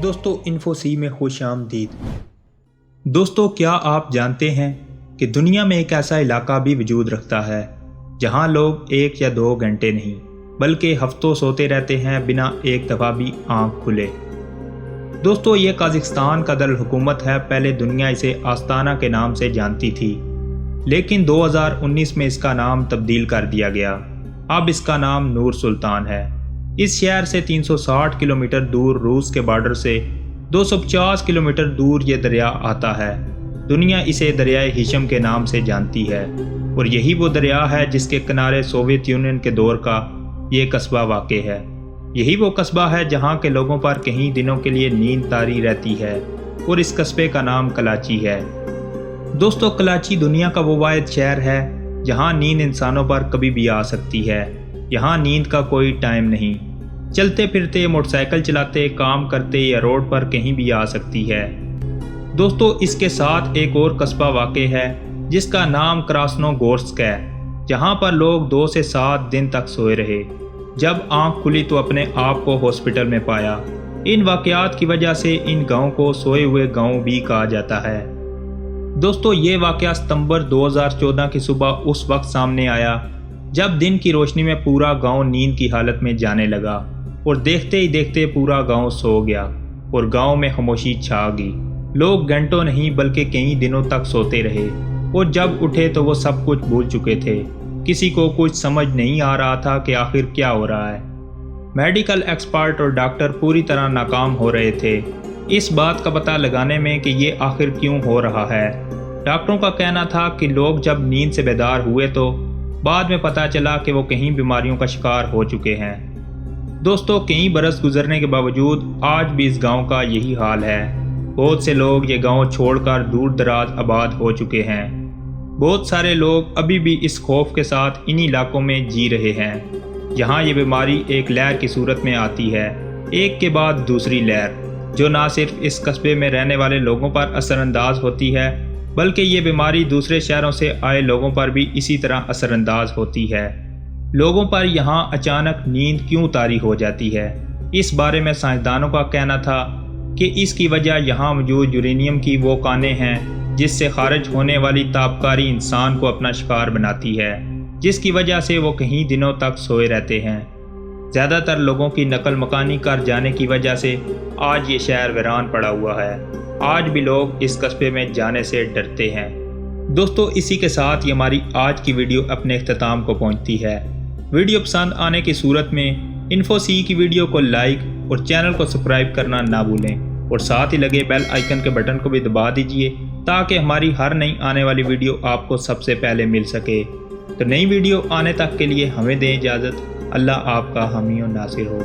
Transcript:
दोस्तों इन्फोसी में खुश आमदीद। दोस्तों क्या आप जानते हैं कि दुनिया में एक ऐसा इलाका भी वजूद रखता है जहां लोग 1 या 2 घंटे नहीं बल्कि हफ्तों सोते रहते हैं बिना एक दफ़ा भी आंख खुले। दोस्तों ये कजाकिस्तान का दारुल-हुकूमत है। पहले दुनिया इसे आस्ताना के नाम से जानती थी, लेकिन 2019 में इसका नाम तब्दील कर दिया गया। अब इसका नाम नूर सुल्तान है। इस शहर से 360 किलोमीटर दूर रूस के बॉर्डर से 250 किलोमीटर दूर ये दरिया आता है। दुनिया इसे दरियाए हिशम के नाम से जानती है और यही वो दरिया है जिसके किनारे सोवियत यूनियन के दौर का ये कस्बा वाक़ है। यही वो कस्बा है जहाँ के लोगों पर कई दिनों के लिए नींद तारी रहती है और इस कस्बे का नाम कराची है। दोस्तों कराची दुनिया का वो वाहिद शहर है जहाँ नींद इंसानों पर कभी भी आ सकती है। यहाँ नींद का कोई टाइम नहीं। चलते फिरते, मोटरसाइकिल चलाते, काम करते या रोड पर कहीं भी आ सकती है। दोस्तों इसके साथ एक और कस्बा वाक़ है जिसका नाम क्रास्नोगोर्स्क है, जहाँ पर लोग 2 से 7 दिन तक सोए रहे। जब आंख खुली तो अपने आप को हॉस्पिटल में पाया। इन वाक़यात की वजह से इन गाँव को सोए हुए गाँव भी कहा जाता है। दोस्तों ये वाक़या सितंबर 2014 की सुबह उस वक्त सामने आया जब दिन की रोशनी में पूरा गांव नींद की हालत में जाने लगा और देखते ही देखते पूरा गांव सो गया और गांव में खामोशी छा गई। लोग घंटों नहीं बल्कि कई दिनों तक सोते रहे और जब उठे तो वो सब कुछ भूल चुके थे। किसी को कुछ समझ नहीं आ रहा था कि आखिर क्या हो रहा है। मेडिकल एक्सपर्ट और डॉक्टर पूरी तरह नाकाम हो रहे थे इस बात का पता लगाने में कि ये आखिर क्यों हो रहा है। डॉक्टरों का कहना था कि लोग जब नींद से बेदार हुए तो बाद में पता चला कि वो कई बीमारियों का शिकार हो चुके हैं। दोस्तों कई बरस गुजरने के बावजूद आज भी इस गांव का यही हाल है। बहुत से लोग ये गांव छोड़कर दूर दराज आबाद हो चुके हैं। बहुत सारे लोग अभी भी इस खौफ के साथ इन्हीं इलाकों में जी रहे हैं जहां ये बीमारी एक लहर की सूरत में आती है, एक के बाद दूसरी लहर, जो ना सिर्फ इस कस्बे में रहने वाले लोगों पर असरअंदाज होती है बल्कि ये बीमारी दूसरे शहरों से आए लोगों पर भी इसी तरह असरअंदाज होती है। लोगों पर यहाँ अचानक नींद क्यों तारी हो जाती है, इस बारे में साइंसदानों का कहना था कि इसकी वजह यहाँ मौजूद यूरेनियम की वो कानें हैं जिससे खारिज होने वाली तापकारी इंसान को अपना शिकार बनाती है, जिसकी वजह से वो कई दिनों तक सोए रहते हैं। ज़्यादातर लोगों की नकल मकानी कर जाने की वजह से आज ये शहर वीरान पड़ा हुआ है। आज भी लोग इस कस्बे में जाने से डरते हैं। दोस्तों इसी के साथ ये हमारी आज की वीडियो अपने इख्तिताम को पहुंचती है। वीडियो पसंद आने की सूरत में इन्फोसी की वीडियो को लाइक और चैनल को सब्सक्राइब करना ना भूलें और साथ ही लगे बेल आइकन के बटन को भी दबा दीजिए ताकि हमारी हर नई आने वाली वीडियो आपको सबसे पहले मिल सके। तो नई वीडियो आने तक के लिए हमें दें इजाज़त। अल्लाह आपका हामी और नासिर हो।